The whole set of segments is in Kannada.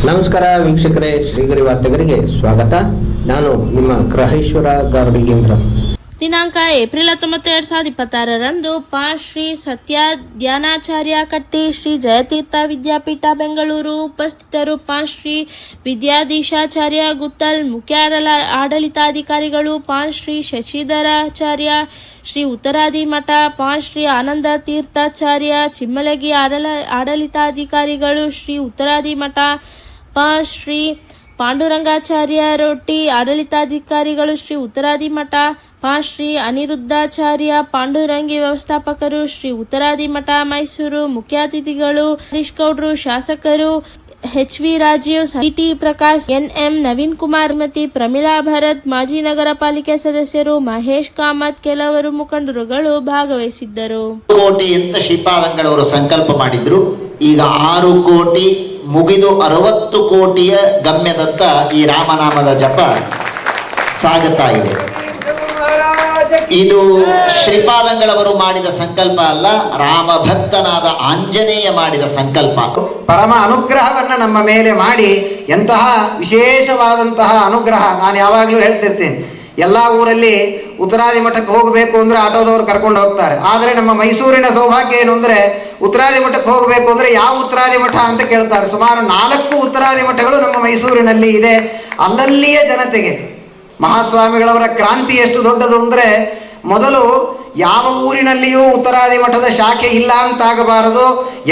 ನಮಸ್ಕಾರ ವೀಕ್ಷಕರೇ, ಶ್ರೀಗರಿ ವಾರ್ತೆಗರಿಗೆ ಸ್ವಾಗತ. ನಾನು ನಿಮ್ಮ ಗ್ರಹೇಶ್ವರ ಗಾರ್ಡಿಗೇಂದ್ರ. ದಿನಾಂಕ ಏಪ್ರಿಲ್ 19, 2026ರಂದು ಶ್ರೀ ಸತ್ಯ ಧ್ಯಾನಾಚಾರ್ಯ ಕಟ್ಟಿ, ಶ್ರೀ ಜಯತೀರ್ಥ ವಿದ್ಯಾಪೀಠ ಬೆಂಗಳೂರು ಉಪಸ್ಥಿತರು. ಶ್ರೀ ವಿದ್ಯಾಧೀಶಾಚಾರ್ಯ ಗುತ್ತಲ್ ಮುಖ್ಯ ಆಡಳಿತಾಧಿಕಾರಿಗಳು. ಶ್ರೀ ಶಶಿಧರಾಚಾರ್ಯ ಶ್ರೀ ಉತ್ತರಾದಿ ಮಠ. ಶ್ರೀ ಆನಂದ ತೀರ್ಥಾಚಾರ್ಯ ಚಿಮ್ಮಲಗಿ ಆಡಳಿತಾಧಿಕಾರಿಗಳು ಶ್ರೀ ಉತ್ತರಾದಿ ಮಠ. ಶ್ರೀ ಪಾಂಡುರಂಗಾಚಾರ್ಯ ರೊಟ್ಟಿ ಆಡಳಿತಾಧಿಕಾರಿಗಳು ಶ್ರೀ ಉತ್ತರಾದಿ ಮಠ. ಶ್ರೀ ಅನಿರುದ್ಧಾಚಾರ್ಯ ಪಾಂಡುರಂಗಿ ವ್ಯವಸ್ಥಾಪಕರು ಶ್ರೀ ಉತ್ತರಾದಿ ಮಠ ಮೈಸೂರು. ಮುಖ್ಯ ಅತಿಥಿಗಳು ಹರೀಶ್ ಗೌಡ್ರು ಶಾಸಕರು, HV Rajeev, T Prakash, NM Naveen Kumar, ಮತಿ ಪ್ರಮೀಳಾ ಭರತ್, ಮಾಜಿ ನಗರ ಪಾಲಿಕೆ ಸದಸ್ಯರು, ಮಹೇಶ್ ಕಾಮತ್, ಕೆಲವರು ಮುಖಂಡರುಗಳು ಭಾಗವಹಿಸಿದ್ದರು. 1 ಕೋಟಿ ಅಂತ ಶ್ರೀಪಾದಂಗಳವರು ಸಂಕಲ್ಪ ಮಾಡಿದ್ರು. ಈಗ 6 ಕೋಟಿ ಮುಗಿದು 60 ಕೋಟಿಯ ಗಮ್ಯದತ್ತ ಈ ರಾಮನಾಮದ ಜಪ ಸಾಗುತ್ತಾ ಇದೆ. ಇದು ಶ್ರೀಪಾದಂಗಳವರು ಮಾಡಿದ ಸಂಕಲ್ಪ ಅಲ್ಲ, ರಾಮ ಭಕ್ತನಾದ ಆಂಜನೇಯ ಮಾಡಿದ ಸಂಕಲ್ಪ. ಪರಮ ಅನುಗ್ರಹವನ್ನ ನಮ್ಮ ಮೇಲೆ ಮಾಡಿ, ಎಂತಹ ವಿಶೇಷವಾದಂತಹ ಅನುಗ್ರಹ. ನಾನು ಯಾವಾಗಲೂ ಹೇಳ್ತಿರ್ತೇನೆ, ಎಲ್ಲ ಊರಲ್ಲಿ ಉತ್ತರಾದಿ ಮಠಕ್ಕೆ ಹೋಗಬೇಕು ಅಂದ್ರೆ ಆಟೋದವರು ಕರ್ಕೊಂಡು ಹೋಗ್ತಾರೆ. ಆದರೆ ನಮ್ಮ ಮೈಸೂರಿನ ಸೌಭಾಗ್ಯ ಏನು ಅಂದ್ರೆ, ಉತ್ತರಾದಿ ಮಠಕ್ಕೆ ಹೋಗಬೇಕು ಅಂದ್ರೆ ಯಾವ ಉತ್ತರಾದಿ ಮಠ ಅಂತ ಕೇಳ್ತಾರೆ. ಸುಮಾರು 4 ಉತ್ತರಾದಿ ಮಠಗಳು ನಮ್ಮ ಮೈಸೂರಿನಲ್ಲಿ ಇದೆ. ಅಲ್ಲಲ್ಲಿಯ ಜನತೆಗೆ ಮಹಾಸ್ವಾಮಿಗಳವರ ಕ್ರಾಂತಿ ಎಷ್ಟು ದೊಡ್ಡದು ಅಂದ್ರೆ, ಮೊದಲು ಯಾವ ಊರಿನಲ್ಲಿಯೂ ಉತ್ತರಾದಿ ಮಠದ ಶಾಖೆ ಇಲ್ಲ ಅಂತಾಗಬಾರದು.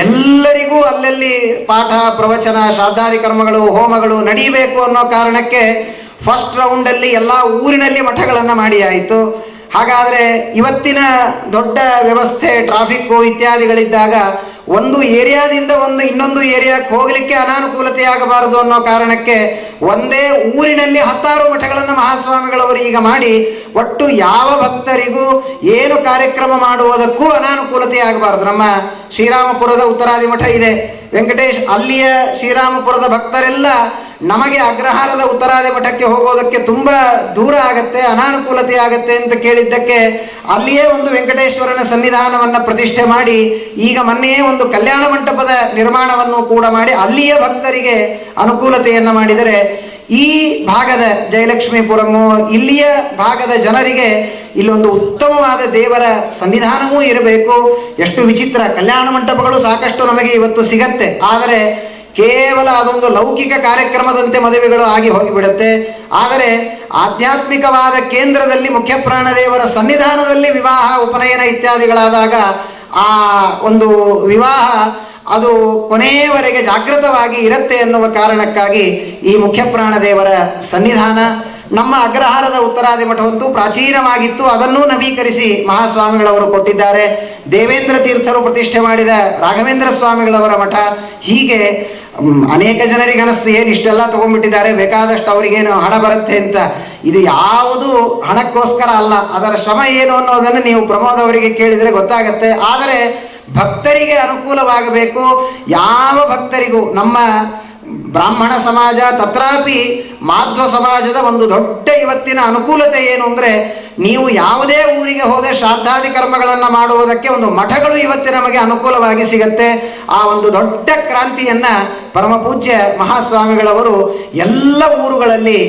ಎಲ್ಲರಿಗೂ ಅಲ್ಲಲ್ಲಿ ಪಾಠ ಪ್ರವಚನ ಶ್ರಾದ್ದಾದಿ ಕರ್ಮಗಳು ಹೋಮಗಳು ನಡೀಬೇಕು ಅನ್ನೋ ಕಾರಣಕ್ಕೆ ಫಸ್ಟ್ ರೌಂಡಲ್ಲಿ ಎಲ್ಲ ಊರಿನಲ್ಲಿ ಮಠಗಳನ್ನು ಮಾಡಿ ಆಯಿತು. ಹಾಗಾದರೆ ಇವತ್ತಿನ ದೊಡ್ಡ ವ್ಯವಸ್ಥೆ ಟ್ರಾಫಿಕ್ಕು ಇತ್ಯಾದಿಗಳಿದ್ದಾಗ ಒಂದು ಏರಿಯಾದಿಂದ ಇನ್ನೊಂದು ಏರಿಯಾಕ್ಕೆ ಹೋಗಲಿಕ್ಕೆ ಅನಾನುಕೂಲತೆ ಆಗಬಾರದು ಅನ್ನೋ ಕಾರಣಕ್ಕೆ ಒಂದೇ ಊರಿನಲ್ಲಿ 10 ಮಠಗಳನ್ನು ಮಹಾಸ್ವಾಮಿಗಳವರು ಈಗ ಮಾಡಿ, ಒಟ್ಟು ಯಾವ ಭಕ್ತರಿಗೂ ಏನು ಕಾರ್ಯಕ್ರಮ ಮಾಡುವುದಕ್ಕೂ ಅನಾನುಕೂಲತೆ ಆಗಬಾರದು. ನಮ್ಮ ಶ್ರೀರಾಮಪುರದ ಉತ್ತರಾದಿ ಮಠ ಇದೆ, ವೆಂಕಟೇಶ್ ಅಲ್ಲಿಯ ಶ್ರೀರಾಮಪುರದ ಭಕ್ತರೆಲ್ಲ ನಮಗೆ ಅಗ್ರಹಾರದ ಉತ್ತರಾದಿ ಮಠಕ್ಕೆ ಹೋಗೋದಕ್ಕೆ ತುಂಬ ದೂರ ಆಗತ್ತೆ, ಅನಾನುಕೂಲತೆ ಆಗತ್ತೆ ಅಂತ ಕೇಳಿದ್ದಕ್ಕೆ ಅಲ್ಲಿಯೇ ಒಂದು ವೆಂಕಟೇಶ್ವರನ ಸನ್ನಿಧಾನವನ್ನು ಪ್ರತಿಷ್ಠೆ ಮಾಡಿ, ಈಗ ಮೊನ್ನೆಯೇ ಒಂದು ಕಲ್ಯಾಣ ಮಂಟಪದ ನಿರ್ಮಾಣವನ್ನು ಕೂಡ ಮಾಡಿ ಅಲ್ಲಿಯ ಭಕ್ತರಿಗೆ ಅನುಕೂಲತೆಯನ್ನು ಮಾಡಿದರೆ, ಈ ಭಾಗದ ಜಯಲಕ್ಷ್ಮೀಪುರಮು ಇಲ್ಲಿಯ ಭಾಗದ ಜನರಿಗೆ ಇಲ್ಲೊಂದು ಉತ್ತಮವಾದ ದೇವರ ಸನ್ನಿಧಾನವೂ ಇರಬೇಕು. ಎಷ್ಟು ವಿಚಿತ್ರ, ಕಲ್ಯಾಣ ಮಂಟಪಗಳು ಸಾಕಷ್ಟು ನಮಗೆ ಇವತ್ತು ಸಿಗತ್ತೆ, ಆದರೆ ಕೇವಲ ಅದೊಂದು ಲೌಕಿಕ ಕಾರ್ಯಕ್ರಮದಂತೆ ಮದುವೆಗಳು ಆಗಿ ಹೋಗಿಬಿಡುತ್ತೆ. ಆದರೆ ಆಧ್ಯಾತ್ಮಿಕವಾದ ಕೇಂದ್ರದಲ್ಲಿ ಮುಖ್ಯ ಪ್ರಾಣದೇವರ ಸನ್ನಿಧಾನದಲ್ಲಿ ವಿವಾಹ ಉಪನಯನ ಇತ್ಯಾದಿಗಳಾದಾಗ ಆ ಒಂದು ವಿವಾಹ ಅದು ಕೊನೆಯವರೆಗೆ ಜಾಗೃತವಾಗಿ ಇರುತ್ತೆ ಎನ್ನುವ ಕಾರಣಕ್ಕಾಗಿ ಈ ಮುಖ್ಯ ಪ್ರಾಣದೇವರ ಸನ್ನಿಧಾನ ನಮ್ಮ ಅಗ್ರಹಾರದ ಉತ್ತರಾದಿ ಮಠವಂತೂ ಪ್ರಾಚೀನವಾಗಿತ್ತು, ಅದನ್ನೂ ನವೀಕರಿಸಿ ಮಹಾಸ್ವಾಮಿಗಳವರು ಕೊಟ್ಟಿದ್ದಾರೆ. ದೇವೇಂದ್ರ ತೀರ್ಥರು ಪ್ರತಿಷ್ಠೆ ಮಾಡಿದ ರಾಘವೇಂದ್ರ ಸ್ವಾಮಿಗಳವರ ಮಠ. ಹೀಗೆ ಅನೇಕ ಜನರಿಗೆ ಅನಿಸ್ತು, ಏನು ಇಷ್ಟೆಲ್ಲ ತಗೊಂಡ್ಬಿಟ್ಟಿದ್ದಾರೆ, ಬೇಕಾದಷ್ಟು ಅವರಿಗೇನು ಹಣ ಬರುತ್ತೆ ಅಂತ. ಇದು ಯಾವುದು ಹಣಕ್ಕೋಸ್ಕರ ಅಲ್ಲ, ಅದರ ಶ್ರಮ ಏನು ಅನ್ನೋದನ್ನು ನೀವು ಪ್ರಮೋದ್ ಅವರಿಗೆ ಕೇಳಿದರೆ ಗೊತ್ತಾಗತ್ತೆ. ಆದರೆ ಭಕ್ತರಿಗೆ ಅನುಕೂಲವಾಗಬೇಕು. ಯಾವ ಭಕ್ತರಿಗೂ ನಮ್ಮ ಬ್ರಾಹ್ಮಣ ಸಮಾಜ ತತ್ರಾಪಿ ಮಾಧ್ವ ಸಮಾಜದ ಒಂದು ದೊಡ್ಡ ಇವತ್ತಿನ ಅನುಕೂಲತೆ ಏನು ಅಂದರೆ, ನೀವು ಯಾವುದೇ ಊರಿಗೆ ಹೋದೆ ಶ್ರಾದ್ದಾದಿ ಕರ್ಮಗಳನ್ನು ಮಾಡುವುದಕ್ಕೆ ಒಂದು ಮಠಗಳು ಇವತ್ತು ನಮಗೆ ಅನುಕೂಲವಾಗಿ ಸಿಗತ್ತೆ. ಆ ಒಂದು ದೊಡ್ಡ ಕ್ರಾಂತಿಯನ್ನ ಪರಮ ಪೂಜ್ಯ ಮಹಾಸ್ವಾಮಿಗಳವರು ಎಲ್ಲ ಊರುಗಳಲ್ಲಿ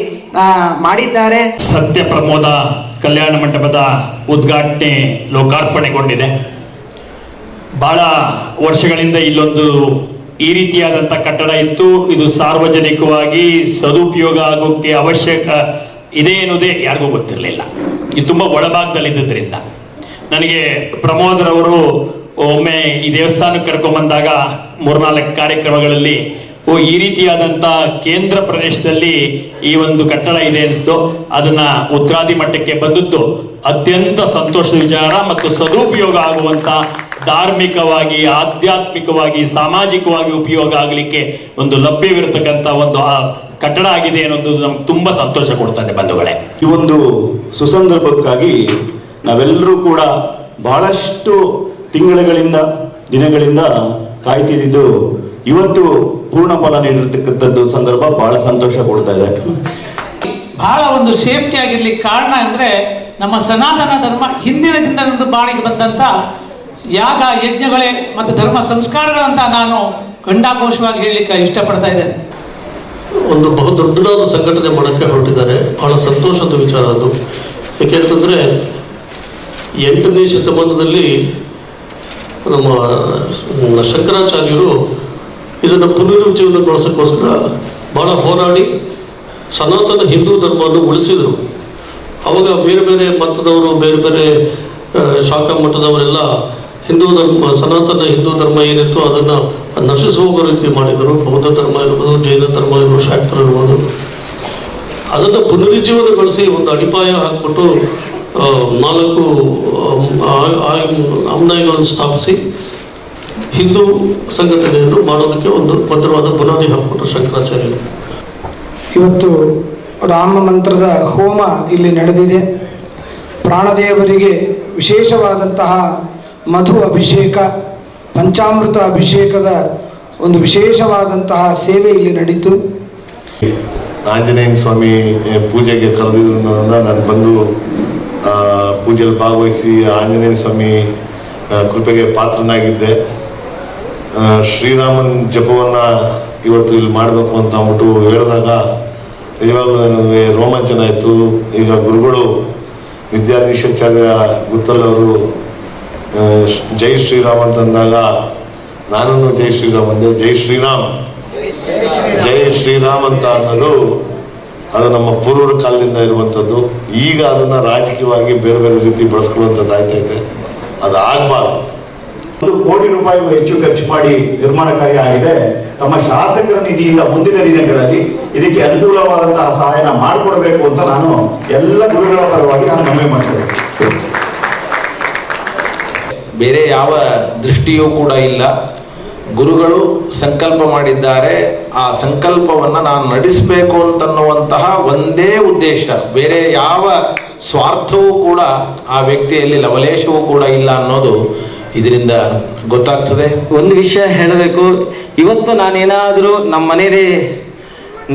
ಮಾಡಿದ್ದಾರೆ. ಸತ್ಯ ಪ್ರಮೋದ ಕಲ್ಯಾಣ ಮಂಟಪದ ಉದ್ಘಾಟನೆ ಲೋಕಾರ್ಪಣೆಗೊಂಡಿದೆ. ಬಹಳ ವರ್ಷಗಳಿಂದ ಇಲ್ಲೊಂದು ಈ ರೀತಿಯಾದಂಥ ಕಟ್ಟಡ ಇತ್ತು. ಇದು ಸಾರ್ವಜನಿಕವಾಗಿ ಸದುಪಯೋಗ ಆಗೋಕ್ಕೆ ಅವಶ್ಯಕ ಇದೆ ಎನ್ನುವುದೇ ಯಾರಿಗೂ ಗೊತ್ತಿರಲಿಲ್ಲ. ಇದು ತುಂಬ ಒಳಭಾಗದಲ್ಲಿದ್ದರಿಂದ ನನಗೆ ಪ್ರಮೋದ್ರವರು ಒಮ್ಮೆ ಈ ದೇವಸ್ಥಾನಕ್ಕೆ ಕರ್ಕೊಂಡ್ಬಂದಾಗ 3-4 ಕಾರ್ಯಕ್ರಮಗಳಲ್ಲಿ ಈ ರೀತಿಯಾದಂಥ ಕೇಂದ್ರ ಪ್ರದೇಶದಲ್ಲಿ ಈ ಒಂದು ಕಟ್ಟಡ ಇದೆ ಅನಿಸ್ತು. ಅದನ್ನ ಉತ್ತರಾದಿ ಮಟ್ಟಕ್ಕೆ ಬಂದದ್ದು ಅತ್ಯಂತ ಸಂತೋಷದ ವಿಚಾರ ಮತ್ತು ಸದುಪಯೋಗ ಆಗುವಂತ, ಧಾರ್ಮಿಕವಾಗಿ ಆಧ್ಯಾತ್ಮಿಕವಾಗಿ ಸಾಮಾಜಿಕವಾಗಿ ಉಪಯೋಗ ಆಗಲಿಕ್ಕೆ ಒಂದು ಲಭ್ಯವಿರತಕ್ಕಂಥ ಒಂದು ಕಟ್ಟಡ ಆಗಿದೆ ಅನ್ನೋದು ನಮ್ಗೆ ತುಂಬಾ ಸಂತೋಷ ಕೊಡ್ತದೆ ಬಂಧುಗಳೇ. ಈ ಒಂದು ಸುಸಂದರ್ಭಕ್ಕಾಗಿ ನಾವೆಲ್ಲರೂ ಕೂಡ ಬಹಳಷ್ಟು ತಿಂಗಳುಗಳಿಂದ ದಿನಗಳಿಂದ ಕಾಯ್ತಿದ್ದು ಇವತ್ತು ಪೂರ್ಣ ಫಲ ನೀಡಿರ್ತಕ್ಕಂಥದ್ದು ಸಂದರ್ಭ ಬಹಳ ಸಂತೋಷ ಕೊಡ್ತಾ ಇದೆ. ಬಹಳ ಒಂದು ಸೇಫ್ಟಿ ಆಗಿರ್ಲಿಕ್ಕೆ ಕಾರಣ ಅಂದ್ರೆ ನಮ್ಮ ಸನಾತನ ಧರ್ಮ ಹಿಂದಿನ ದಿನದಿಂದ ಬಾಳಿಗೆ ಬಂದಂತ ಯಾಗ ಯಜ್ಞಗಳೇ ಮತ್ತು ಧರ್ಮ ಸಂಸ್ಕಾರಗಳಂತ ನಾನು ಖಂಡಾಘೋಷವಾಗಿ ಹೇಳಲಿಕ್ಕೆ ಇಷ್ಟಪಡ್ತಾ ಇದ್ದೇನೆ. ಒಂದು ಬಹುದೊಡ್ಡದಾದ ಸಂಘಟನೆ ಮಾಡೋಕ್ಕೆ ಹೊರಟಿದ್ದಾರೆ. ಬಹಳ ಸಂತೋಷದ ವಿಚಾರ ಅದು. ಏಕೆಂತಂದರೆ 8ನೇ ಶತಮಾನದಲ್ಲಿ ನಮ್ಮ ಶಂಕರಾಚಾರ್ಯರು ಇದನ್ನು ಪುನರುಜ್ಜೀವನಗೊಳಿಸೋಕ್ಕೋಸ್ಕರ ಬಹಳ ಹೋರಾಡಿ ಸನಾತನ ಹಿಂದೂ ಧರ್ಮವನ್ನು ಉಳಿಸಿದರು. ಅವಾಗ ಬೇರೆ ಬೇರೆ ಮತದವರು, ಬೇರೆ ಬೇರೆ ಶಾಖಾ ಮಠದವರೆಲ್ಲ ಹಿಂದೂ ಧರ್ಮ, ಸನಾತನ ಹಿಂದೂ ಧರ್ಮ ಏನಿತ್ತು ಅದನ್ನು ನಶಿಸುವ ರೀತಿ ಮಾಡಿದರು. ಬೌದ್ಧ ಧರ್ಮ ಇರ್ಬೋದು, ಜೈನ ಧರ್ಮ ಇರ್ಬೋದು, ಶಾಕ್ತರ ಇರ್ಬೋದು, ಅದನ್ನು ಪುನರುಜ್ಜೀವನಗೊಳಿಸಿ ಒಂದು ಅಡಿಪಾಯ ಹಾಕ್ಬಿಟ್ಟು 4 ಆಮ್ನಾಯಗಳನ್ನು ಸ್ಥಾಪಿಸಿ ಹಿಂದೂ ಸಂಘಟನೆಯನ್ನು ಮಾಡೋದಕ್ಕೆ ಒಂದು ಭದ್ರವಾದ ಬುನಾದಿ ಹಾಕ್ಬಿಟ್ರು ಶಂಕರಾಚಾರ್ಯರು. ಇವತ್ತು ರಾಮ ಮಂತ್ರದ ಹೋಮ ಇಲ್ಲಿ ನಡೆದಿದೆ. ಪ್ರಾಣದೇವರಿಗೆ ವಿಶೇಷವಾದಂತಹ ಮಧು ಅಭಿಷೇಕ, ಪಂಚಾಮೃತ ಅಭಿಷೇಕದ ಒಂದು ವಿಶೇಷವಾದಂತಹ ಸೇವೆ ಇಲ್ಲಿ ನಡೀತು. ಆಂಜನೇಯ ಸ್ವಾಮಿ ಪೂಜೆಗೆ ಕರೆದಿದ್ದರಿಂದ ನಾನು ಬಂದು ಪೂಜೆಯಲ್ಲಿ ಭಾಗವಹಿಸಿ ಆಂಜನೇಯ ಸ್ವಾಮಿ ಕೃಪೆಗೆ ಪಾತ್ರನಾಗಿದ್ದೆ. ಶ್ರೀರಾಮನ ಜಪವನ್ನು ಇವತ್ತು ಇಲ್ಲಿ ಮಾಡಬೇಕು ಅಂತ ಅಂದ್ಬಿಟ್ಟು ಹೇಳಿದಾಗ ನಿಜವಾಗ್ಲೂ ನನಗೆ ರೋಮಾಂಚನ ಆಯಿತು. ಈಗ ಗುರುಗಳು ವಿದ್ಯಾಧೀಶಾಚಾರ್ಯ ಗುತ್ತಲ್ ಅವರು ಜೈ ಶ್ರೀರಾಮ್ ಅಂತಂದಾಗ ನಾನು ಜೈ ಶ್ರೀರಾಮ್ ಅಂದೆ. ಜೈ ಶ್ರೀರಾಮ್, ಜೈ ಶ್ರೀರಾಮ್ ಅಂತ ಅನ್ನೋದು ಅದು ನಮ್ಮ ಪೂರ್ವರ ಕಾಲದಿಂದ ಇರುವಂಥದ್ದು. ಈಗ ಅದನ್ನು ರಾಜಕೀಯವಾಗಿ ಬೇರೆ ಬೇರೆ ರೀತಿ ಬಳಸ್ಕೊಳ್ಳುವಂಥದ್ದು ಆಯ್ತೈತೆ. ಅದು ಆಗಬಾರ್ದು. 1 ಕೋಟಿ ರೂಪಾಯಿಗೂ ಹೆಚ್ಚು ಖರ್ಚು ಮಾಡಿ ನಿರ್ಮಾಣ ಕಾರ್ಯ ಆಗಿದೆ. ತಮ್ಮ ಶಾಸಕರ ನಿಧಿಯಿಂದ ಮುಂದಿನ ದಿನಗಳಲ್ಲಿ ಇದಕ್ಕೆ ಅನುಕೂಲವಾದಂತಹ ಸಹಾಯನ ಮಾಡಿಕೊಡ್ಬೇಕು ಅಂತ ನಾನು ಎಲ್ಲ ಗುರುಗಳ ಪರವಾಗಿ ನಾನು ಮನವಿ ಮಾಡ್ತೇನೆ. ಬೇರೆ ಯಾವ ದೃಷ್ಟಿಯೂ ಕೂಡ ಇಲ್ಲ. ಗುರುಗಳು ಸಂಕಲ್ಪ ಮಾಡಿದ್ದಾರೆ, ಆ ಸಂಕಲ್ಪವನ್ನು ನಾನು ನಡೆಸಬೇಕು ಅಂತನ್ನುವಂತಹ ಒಂದೇ ಉದ್ದೇಶ, ಬೇರೆ ಯಾವ ಸ್ವಾರ್ಥವೂ ಕೂಡ ಆ ವ್ಯಕ್ತಿಯಲ್ಲಿ ಲವಲೇಶವೂ ಕೂಡ ಇಲ್ಲ ಅನ್ನೋದು ಇದರಿಂದ ಗೊತ್ತಾಗ್ತದೆ. ಒಂದು ವಿಷಯ ಹೇಳಬೇಕು. ಇವತ್ತು ನಾನೇನಾದರೂ ನಮ್ಮ ಮನೇಲಿ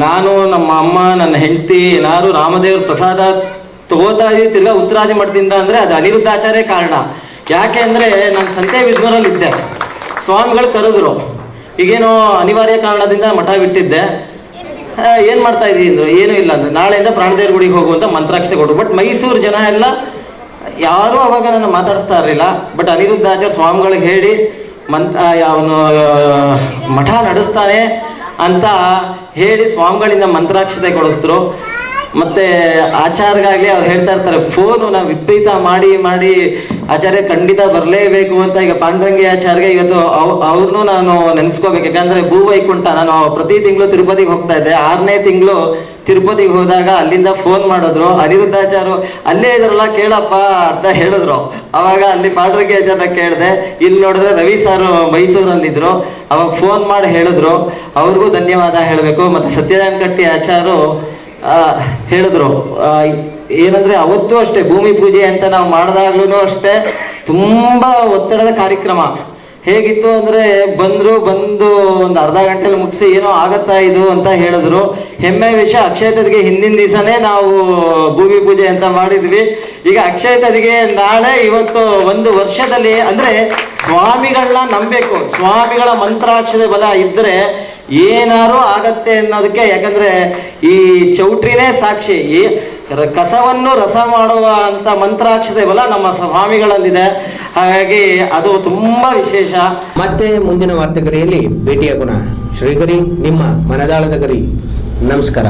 ನಾನು, ನಮ್ಮ ಅಮ್ಮ, ನನ್ನ ಹೆಂಡತಿ ಏನಾದ್ರು ರಾಮದೇವ್ರ ಪ್ರಸಾದ ತಗೋತಾ ಇದೀವಿ ತಿರ್ಗಾ ಉತ್ತರಾದಿ ಮಠದಿಂದ ಅಂದರೆ ಅದು ಅನಿರುದ್ಧಾಚಾರ್ಯ ಕಾರಣ. ಯಾಕೆ ಅಂದರೆ ನಾನು ಸಂತೆ ವಿಜ್ಞರಲ್ಲಿ ಇದ್ದೆ, ಸ್ವಾಮಿಗಳು ಕರೆದ್ರು, ಈಗೇನೋ ಅನಿವಾರ್ಯ ಕಾರಣದಿಂದ ಮಠ ಬಿಟ್ಟಿದ್ದೆ. ಏನು ಮಾಡ್ತಾ ಇದ್ದೀವಿ ಅಂದರು, ಏನೂ ಇಲ್ಲ ಅಂದರೆ ನಾಳೆಯಿಂದ ಪ್ರಾಣದೇವ್ರ ಗುಡಿಗೆ ಹೋಗುವಂಥ ಮಂತ್ರಾಕ್ಷತೆ ಕೊಟ್ಟರು. ಬಟ್ ಮೈಸೂರು ಜನ ಎಲ್ಲ ಯಾರೂ ಅವಾಗ ನನ್ನ ಮಾತಾಡಿಸ್ತಾ ಇರಲಿಲ್ಲ. ಬಟ್ ಅನಿರುದ್ಧಾಚಾರ್ಯ ಸ್ವಾಮಿಗಳಿಗೆ ಹೇಳಿ ಅವನು ಮಠ ನಡೆಸ್ತಾನೆ ಅಂತ ಹೇಳಿ ಸ್ವಾಮಿಗಳಿಂದ ಮಂತ್ರಾಕ್ಷತೆ ಕೊಡಿಸಿದ್ರು. ಮತ್ತೆ ಆಚಾರ್ಯಗಾಗಲಿ ಅವ್ರು ಹೇಳ್ತಾ ಇರ್ತಾರೆ, ಫೋನು ನಾವು ವಿಪರೀತ ಮಾಡಿ ಮಾಡಿ ಆಚಾರ್ಯ ಖಂಡಿತ ಬರಲೇಬೇಕು ಅಂತ. ಈಗ ಪಾಂಡುರಂಗಿ ಆಚಾರ್ಯ ಇವತ್ತು ಅವ್ರನ್ನೂ ನಾನು ನೆನೆಸ್ಕೋಬೇಕು. ಯಾಕಂದ್ರೆ ಭೂವೈಕುಂಠ, ನಾನು ಪ್ರತಿ ತಿಂಗಳು ತಿರುಪತಿಗೆ ಹೋಗ್ತಾ ಇದ್ದೆ. 6ನೇ ತಿಂಗಳು ತಿರುಪತಿಗೆ ಹೋದಾಗ ಅಲ್ಲಿಂದ ಫೋನ್ ಮಾಡಿದ್ರು, ಅನಿರುದ್ಧಾಚಾರ್ಯ ಅಲ್ಲೇ ಇದ್ರಲ್ಲ ಕೇಳಪ್ಪ ಅಂತ ಹೇಳಿದ್ರು. ಅವಾಗ ಅಲ್ಲಿ ಪಾಂಡುರಂಗಿ ಆಚಾರ್ಯ ಕೇಳಿದೆ. ಇಲ್ಲಿ ನೋಡಿದ್ರೆ ರವಿ ಸಾರು ಮೈಸೂರಲ್ಲಿದ್ರು, ಅವಾಗ ಫೋನ್ ಮಾಡಿ ಹೇಳಿದ್ರು. ಅವ್ರಿಗೂ ಧನ್ಯವಾದ ಹೇಳಬೇಕು. ಮತ್ತೆ ಸತ್ಯನಾರಾಯಣ ಕಟ್ಟಿ ಆಚಾರ್ಯರು ಹೇಳಿದ್ರು, ಏನಂದ್ರೆ ಅವತ್ತು ಅಷ್ಟೇ ಭೂಮಿ ಪೂಜೆ ಅಂತ ನಾವು ಮಾಡಿದಾಗ್ಲೂ ಅಷ್ಟೇ ತುಂಬಾ ಒತ್ತಡದ ಕಾರ್ಯಕ್ರಮ. ಹೇಗಿತ್ತು ಅಂದ್ರೆ ಬಂದು ಒಂದು ಅರ್ಧ ಗಂಟೆಲಿ ಮುಗಿಸಿ ಏನೋ ಆಗತ್ತಾ ಇದು ಅಂತ ಹೇಳಿದ್ರು. ಹೆಮ್ಮೆ ವಿಷಯ, ಅಕ್ಷಯ ತದಿಗೆ ಹಿಂದಿನ ದಿವಸನೇ ನಾವು ಭೂಮಿ ಪೂಜೆ ಅಂತ ಮಾಡಿದ್ವಿ. ಈಗ ಅಕ್ಷಯ ತದಿಗೆ ನಾಳೆ, ಇವತ್ತು 1 ವರ್ಷದಲ್ಲಿ ಅಂದ್ರೆ ಸ್ವಾಮಿಗಳನ್ನ ನಂಬಬೇಕು. ಸ್ವಾಮಿಗಳ ಮಂತ್ರಾಕ್ಷತೆ ಬಲ ಇದ್ರೆ ಏನಾರು ಆಗತ್ತೆ ಅನ್ನೋದಕ್ಕೆ. ಯಾಕಂದ್ರೆ ಈ ಚೌಟ್ರಿನೇ ಸಾಕ್ಷಿ. ಈ ಕಸವನ್ನು ರಸ ಮಾಡುವ ಅಂತ ಮಂತ್ರಾಕ್ಷತೆ ಬಲ ನಮ್ಮ ಸ್ವಾಮಿಗಳಲ್ಲಿದೆ. ಹಾಗಾಗಿ ಅದು ತುಂಬಾ ವಿಶೇಷ. ಮತ್ತೆ ಮುಂದಿನ ವಾರ್ತೆಗರಿಯಲ್ಲಿ ಭೇಟಿಯಾಗೋಣ. ಶ್ರೀಗರಿ, ನಿಮ್ಮ ಮನದಾಳದ ಗರಿ. ನಮಸ್ಕಾರ.